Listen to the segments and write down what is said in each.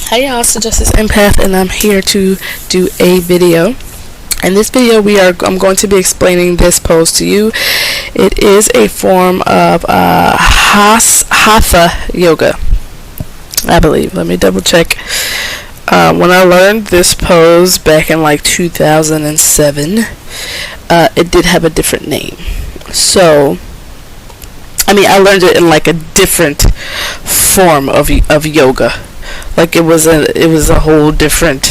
Hey y'all, it's the Justice Empath, and I'm here to do a video. In this video, I'm going to be explaining this pose to you. It is a form of Hatha yoga, I believe. Let me double check. When I learned this pose back in like 2007, it did have a different name. So, I learned it in like a different form of yoga. Like it was a whole different.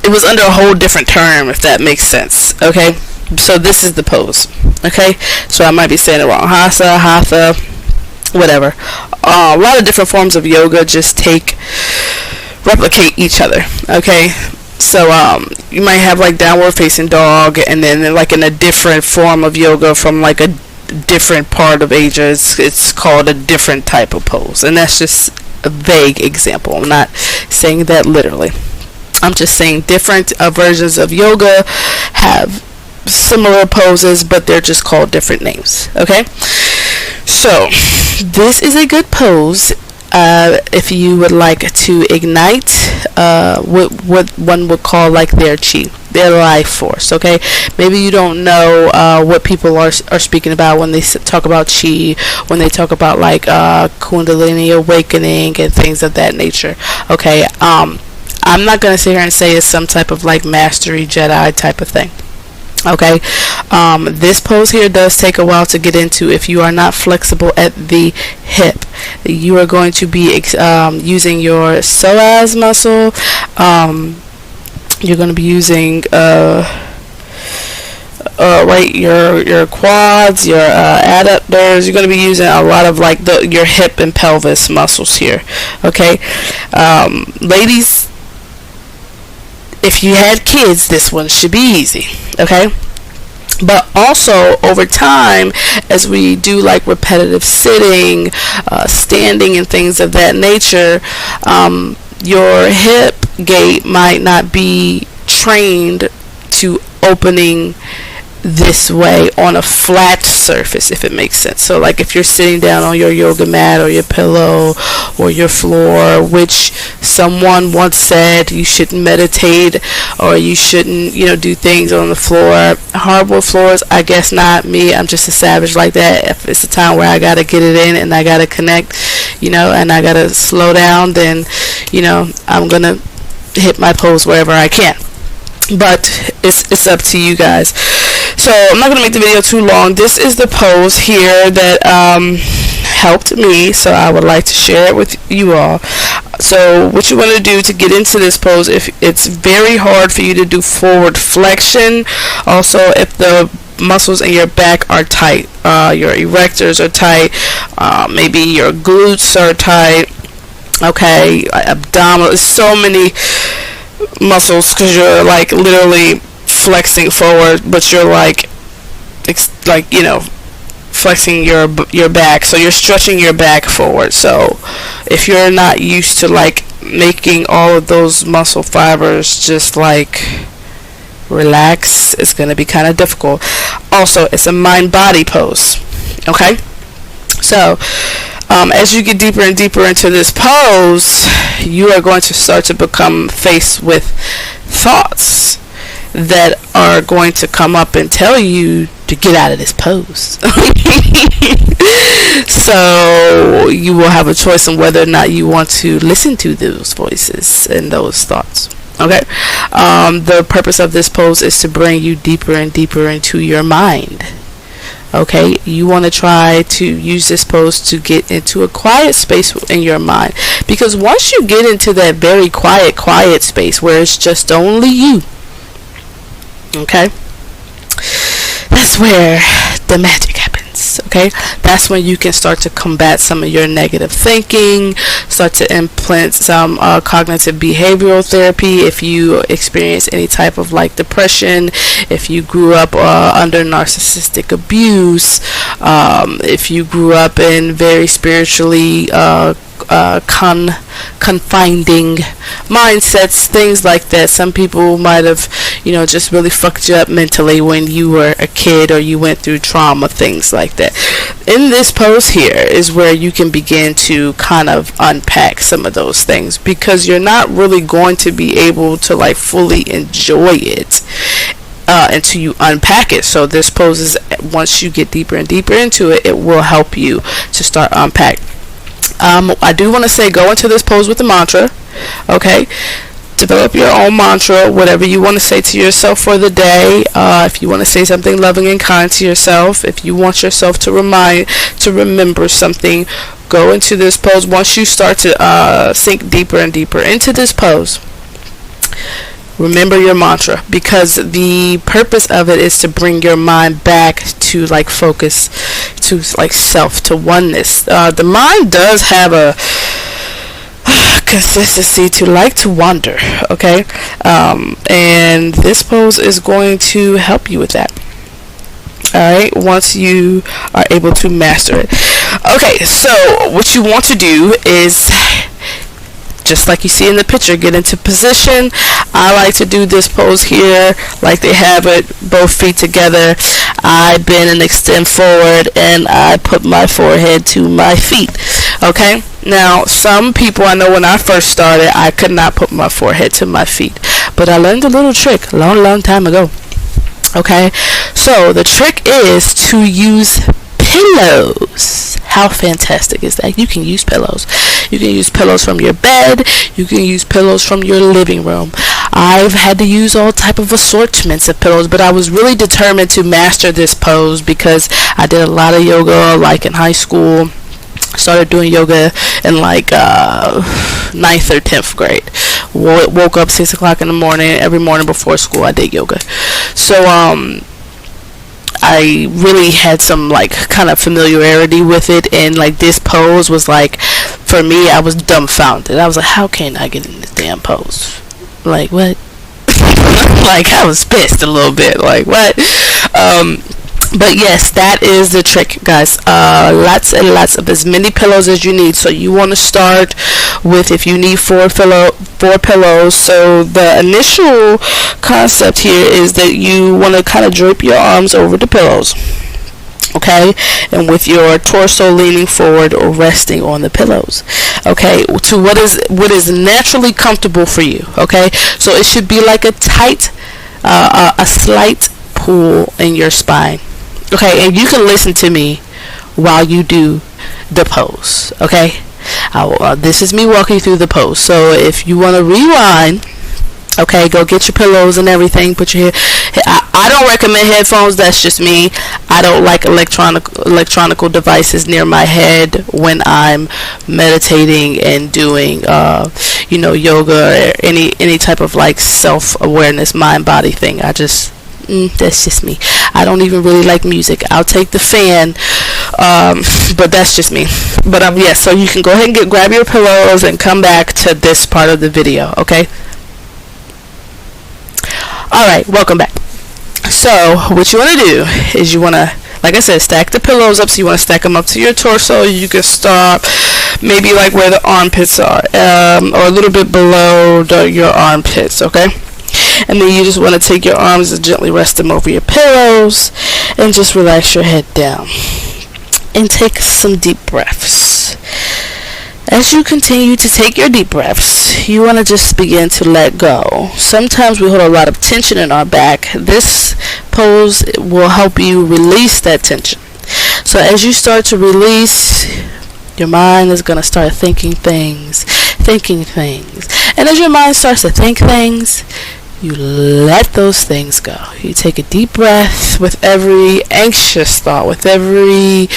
It was under a whole different term, if that makes sense. Okay, so this is the pose. Okay, so I might be saying it wrong. Hatha, whatever. A lot of different forms of yoga just replicate each other. Okay, so you might have like downward facing dog, and then like in a different form of yoga from like a different part of Asia, it's called a different type of pose, and that's just a vague example. I'm not saying that literally. I'm just saying different versions of yoga have similar poses, but they're just called different names. Okay, so this is a good pose if you would like to ignite what one would call like their chi, their life force. Okay, maybe you don't know what people are speaking about when they talk about chi, when they talk about like Kundalini awakening and things of that nature. Okay, I'm not gonna sit here and say it's some type of like mastery Jedi type of thing. Okay, this pose here does take a while to get into. If you are not flexible at the hip, you are going to be using your psoas muscle. You're going to be using your quads, your adductors. You're going to be using a lot of like your hip and pelvis muscles here. Okay, ladies, if you had kids, this one should be easy. Okay, but also over time, as we do like repetitive sitting, standing, and things of that nature, your hip gait might not be trained to opening this way on a flat surface, if it makes sense. So like if you're sitting down on your yoga mat or your pillow or your floor, which someone once said you shouldn't meditate or you shouldn't, do things on the floor. Hardwood floors, I guess not. Me, I'm just a savage like that. If it's a time where I gotta get it in and I gotta connect, and I gotta slow down, then I'm gonna hit my pose wherever I can. But it's up to you guys. So I'm not going to make the video too long. This is the pose here that helped me, so I would like to share it with you all. So what you want to do to get into this pose, if it's very hard for you to do forward flexion, also if the muscles in your back are tight, your erectors are tight, maybe your glutes are tight, okay, abdominal, so many muscles, because you're like literally flexing forward, but you're like flexing your back, so you're stretching your back forward. So if you're not used to like making all of those muscle fibers just like relax, it's going to be kind of difficult. Also, it's a mind-body pose. Okay, so as you get deeper and deeper into this pose, you are going to start to become faced with thoughts that are going to come up and tell you to get out of this pose. So you will have a choice on whether or not you want to listen to those voices and those thoughts. Okay, the purpose of this pose is to bring you deeper and deeper into your mind. Okay, you want to try to use this pose to get into a quiet space in your mind, because once you get into that very quiet space where it's just only you, okay, that's where the magic happens. Okay, that's when you can start to combat some of your negative thinking, start to implant some cognitive behavioral therapy. If you experience any type of like depression, if you grew up under narcissistic abuse, if you grew up in very spiritually confining mindsets, things like that. Some people might have, just really fucked you up mentally when you were a kid, or you went through trauma, things like that. In this pose here is where you can begin to kind of unpack some of those things, because you're not really going to be able to like fully enjoy it until you unpack it. So this pose is, once you get deeper and deeper into it, it will help you to start unpack. I do want to say, go into this pose with a mantra. Okay, develop your own mantra, whatever you want to say to yourself for the day. If you want to say something loving and kind to yourself, if you want yourself to remember something, go into this pose. Once you start to sink deeper and deeper into this pose, remember your mantra, because the purpose of it is to bring your mind back to like focus, to like self, to oneness. The mind does have a consistency to like to wander, okay? And this pose is going to help you with that. Alright, once you are able to master it. Okay, so what you want to do is, just like you see in the picture, get into position. I like to do this pose here like they have it, both feet together. I bend and extend forward, and I put my forehead to my feet. Okay, now some people, I know when I first started, I could not put my forehead to my feet, but I learned a little trick a long time ago. Okay, so the trick is to use pillows. How fantastic is that? You can use pillows. You can use pillows from your bed. You can use pillows from your living room. I've had to use all type of assortments of pillows, but I was really determined to master this pose because I did a lot of yoga like in high school. Started doing yoga in like 9th or 10th grade. Woke up 6 o'clock in the morning. Every morning before school I did yoga. So I really had some like kind of familiarity with it, and like this pose was like, for me, I was dumbfounded. I was like, how can I get in this damn pose? Like, what? Like, I was pissed a little bit. Like, what? But yes, that is the trick, guys. Lots and lots of as many pillows as you need. So you want to start with, if you need four pillows. So the initial concept here is that you want to kind of drape your arms over the pillows, okay, and with your torso leaning forward or resting on the pillows, okay, to what is naturally comfortable for you. Okay, so it should be like a tight, a slight pull in your spine. Okay, and you can listen to me while you do the pose. Okay, this is me walking through the pose. So if you want to rewind, okay, go get your pillows and everything. Put your I don't recommend headphones. That's just me. I don't like electronical devices near my head when I'm meditating and doing yoga or any type of like self-awareness, mind-body thing. That's just me. I don't even really like music. I'll take the fan, but that's just me. But yes, so you can go ahead and grab your pillows and come back to this part of the video. Okay. Alright, welcome back. So what you want to do is you want to, like I said, stack the pillows up. So you want to stack them up to your torso. You can start maybe like where the armpits are, or a little bit below your armpits. Okay. And then you just want to take your arms and gently rest them over your pillows and just relax your head down and take some deep breaths. As you continue to take your deep breaths, you want to just begin to let go. Sometimes we hold a lot of tension in our back. This pose will help you release that tension. So as you start to release, your mind is going to start thinking things. And as your mind starts to think things, you let those things go. You take a deep breath with every anxious thought, with every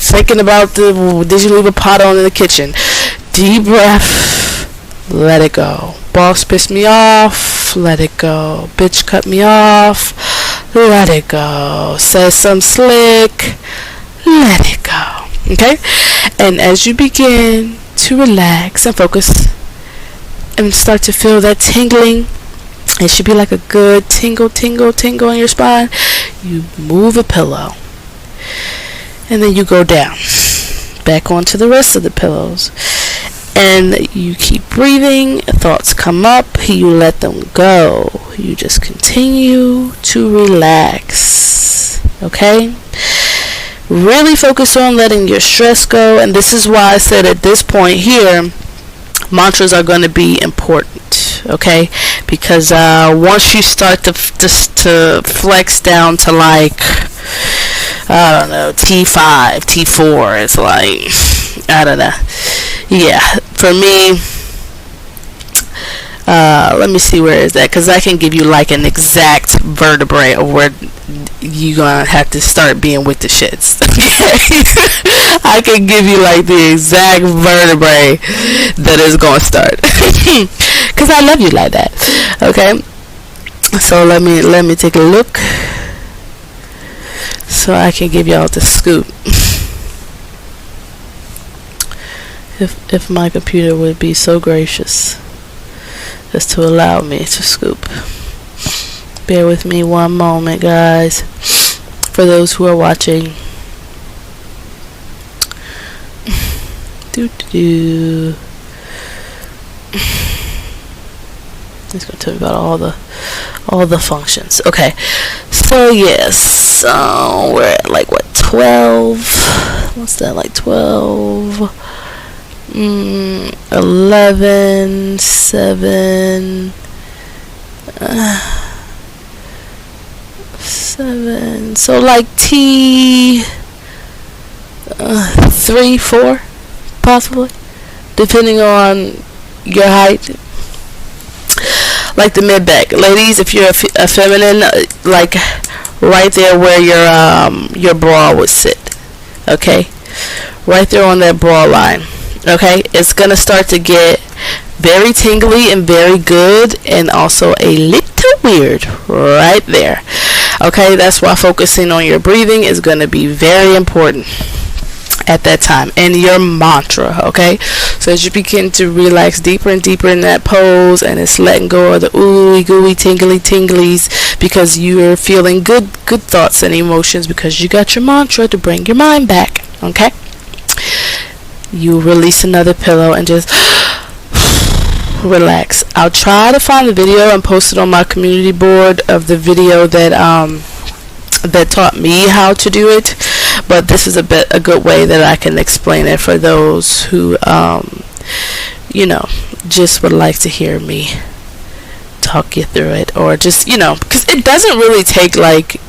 thinking about did you leave a pot on in the kitchen? Deep breath, let it go. Boss pissed me off, let it go. Bitch cut me off, let it go. Says some slick, let it go. Okay? And as you begin to relax and focus and start to feel that tingling, it should be like a good tingle in your spine. You move a pillow and then you go down, back onto the rest of the pillows. And you keep breathing. Thoughts come up. You let them go. You just continue to relax. Okay? Really focus on letting your stress go. And this is why I said at this point here, mantras are going to be important. Okay? Because once you start to flex down to like, I don't know, T5, T4, it's like, I don't know. Yeah, for me, let me see, where is that? Because I can give you like an exact vertebrae of where you're going to have to start being with the shits. I can give you like the exact vertebrae that is going to start. Because I love you like that. Okay? So let me take a look so I can give y'all the scoop. If my computer would be so gracious as to allow me to scoop. Bear with me one moment, guys. For those who are watching. It's going to tell me about all the functions. Okay. So yes. So we're at like what, 12? What's that, like 12? 11, 7, 7. So like T 3, 4, possibly, depending on your height. Like the mid back, ladies. If you're a feminine, like right there where your bra would sit. Okay, right there on that bra line. Okay, it's gonna start to get very tingly and very good, and also a little weird right there. Okay, that's why focusing on your breathing is gonna be very important at that time, and your mantra. Okay, so as you begin to relax deeper and deeper in that pose, and it's letting go of the ooey gooey tinglies, because you're feeling good thoughts and emotions, because you got your mantra to bring your mind back. Okay, you release another pillow and just relax. I'll try to find the video and post it on my community board of the video that taught me how to do it, but this is a good way that I can explain it for those who just would like to hear me talk you through it, or just because it doesn't really take like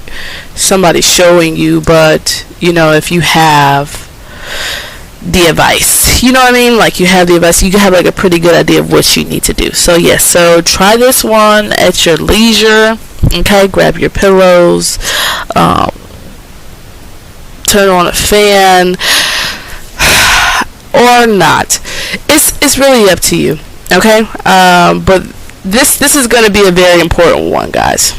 somebody showing you, but if you have the advice, you know what I mean, like you have the advice, you can have like a pretty good idea of what you need to do. So yes, so try this one at your leisure. Okay, grab your pillows, turn on a fan or not. It's really up to you. Okay, but this is going to be a very important one, guys.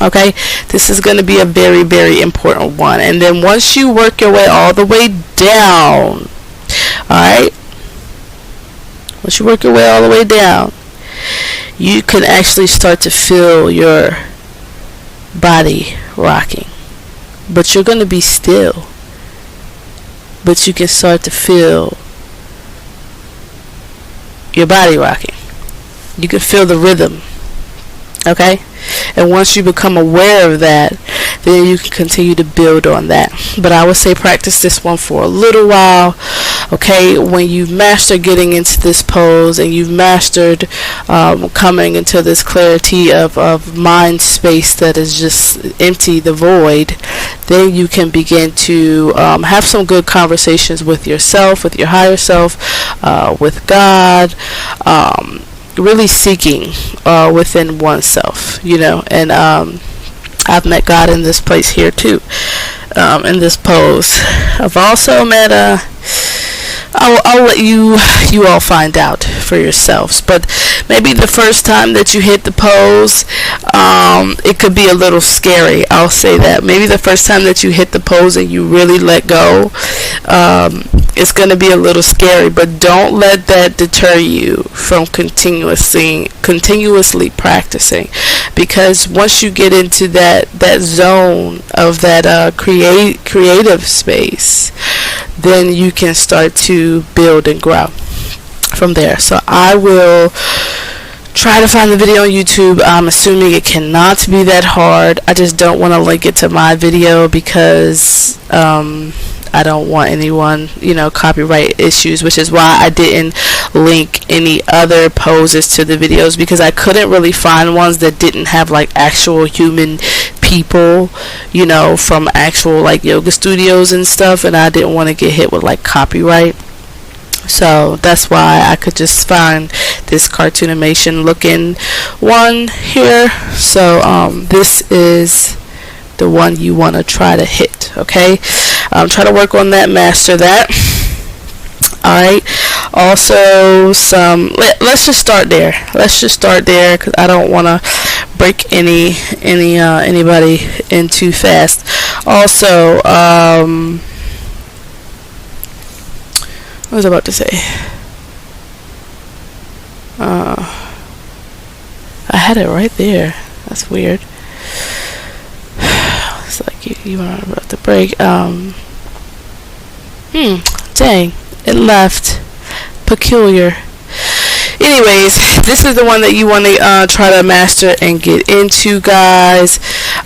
Okay, this is going to be a very, very important one. And then once you work your way all the way down, alright, once you work your way all the way down, you can actually start to feel your body rocking. But you're going to be still. But you can start to feel your body rocking. You can feel the rhythm. Okay? And once you become aware of that, then you can continue to build on that. But I would say practice this one for a little while. Okay, when you've mastered getting into this pose, and you've mastered coming into this clarity of mind space that is just empty, the void, then you can begin to have some good conversations with yourself, with your higher self, with God, really seeking within oneself, and I've met God in this place here too, in this pose. I've also met I'll let you all find out for yourselves, but maybe the first time that you hit the pose, it could be a little scary. I'll say that. Maybe the first time that you hit the pose and you really let go, it's going to be a little scary, but don't let that deter you from continuously practicing, because once you get into that zone of that creative space, then you can start to build and grow from there. So I will try to find the video on YouTube. I'm assuming it cannot be that hard. I just don't want to link it to my video because I don't want anyone, copyright issues, which is why I didn't link any other poses to the videos, because I couldn't really find ones that didn't have like actual human people, from actual like yoga studios and stuff, and I didn't want to get hit with like copyright. So that's why I could just find this cartoonimation looking one here. So this is the one you want to try to hit. Okay, try to work on that, master that. Alright, also let's just start there because I don't want to break anybody in too fast. Also, what was I about to say? I had it right there. That's weird. It's like you are about to break. Dang, it left. Peculiar. Anyways, this is the one that you want to try to master and get into, guys.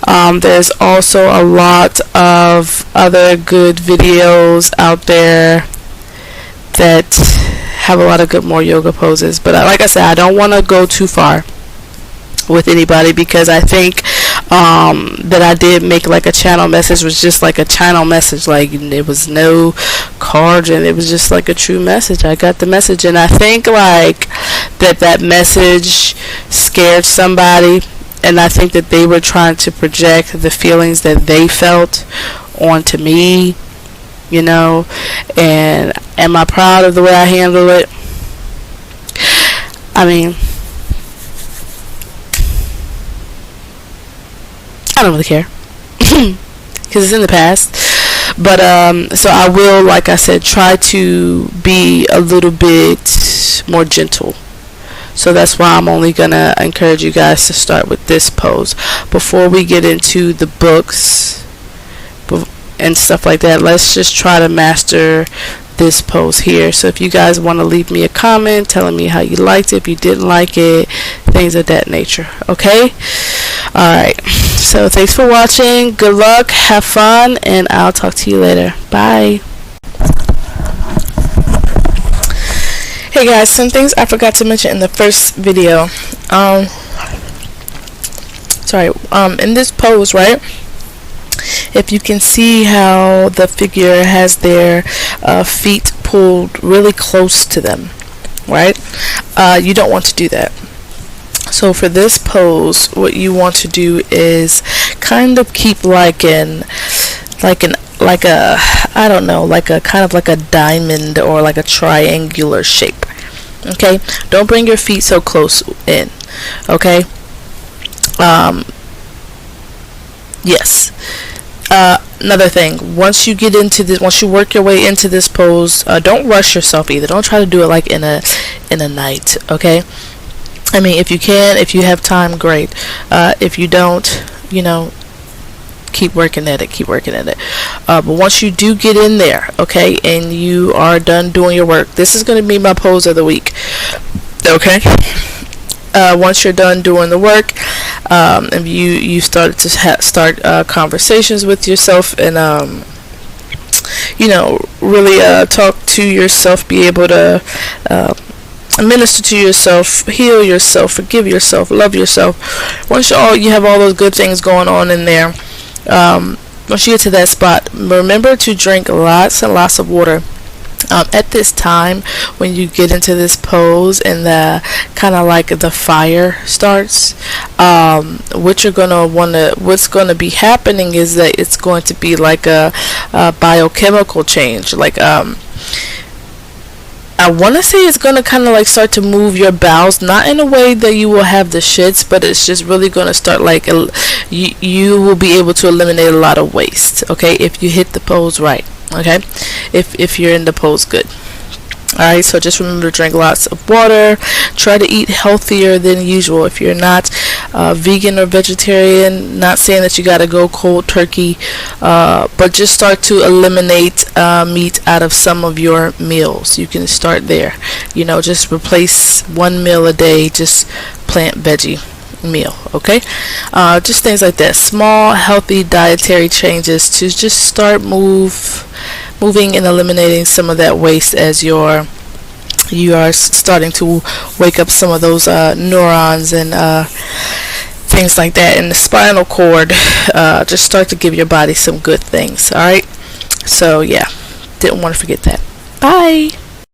There's also a lot of other good videos out there that have a lot of good more yoga poses, but like I said, I don't want to go too far with anybody, because I think that I did make like a channel message, was just like a channel message, like there was no cards, and it was just like a true message. I got the message, and I think like that message scared somebody, and I think that they were trying to project the feelings that they felt onto me, and am I proud of the way I handle it? I mean, I don't really care because it's in the past. But so I will, like I said, try to be a little bit more gentle. So that's why I'm only gonna encourage you guys to start with this pose before we get into the books and stuff like that. Let's just try to master this pose here. So if you guys want to leave me a comment telling me how you liked it, if you didn't like it, things of that nature. Okay, alright, so thanks for watching, good luck, have fun, and I'll talk to you later. Bye. Hey guys, some things I forgot to mention in the first video. In this pose, right, if you can see how the figure has their feet pulled really close to them, right? You don't want to do that. So for this pose, what you want to do is kind of keep like a diamond or like a triangular shape. Okay, don't bring your feet so close in. Okay. Yes. Another thing, once you get into this, once you work your way into this pose, don't rush yourself either. Don't try to do it like in a night. Okay, I mean, if you can, if you have time, great. If you don't, keep working at it. But once you do get in there, okay, and you are done doing your work, this is going to be my pose of the week. Okay. Once you're done doing the work, and you started to start conversations with yourself, and really talk to yourself, be able to minister to yourself, heal yourself, forgive yourself, love yourself. Once you have all those good things going on in there, once you get to that spot, remember to drink lots and lots of water. At this time, when you get into this pose and the kind of like the fire starts, what's going to be happening is that it's going to be like a biochemical change. Like I want to say it's going to kind of like start to move your bowels, not in a way that you will have the shits, but it's just really going to start like you will be able to eliminate a lot of waste. Okay, if you hit the pose right. Okay, if you're in the pose good. Alright, so just remember to drink lots of water. Try to eat healthier than usual. If you're not vegan or vegetarian. Not saying that you got to go cold turkey, but just start to eliminate meat out of some of your meals. You can start there. You know, just replace one meal a day, just plant veggie meal. Okay, just things like that, small healthy dietary changes to just start moving and eliminating some of that waste as you are starting to wake up some of those neurons and things like that in the spinal cord. Just start to give your body some good things. All right, so yeah, didn't want to forget that. Bye.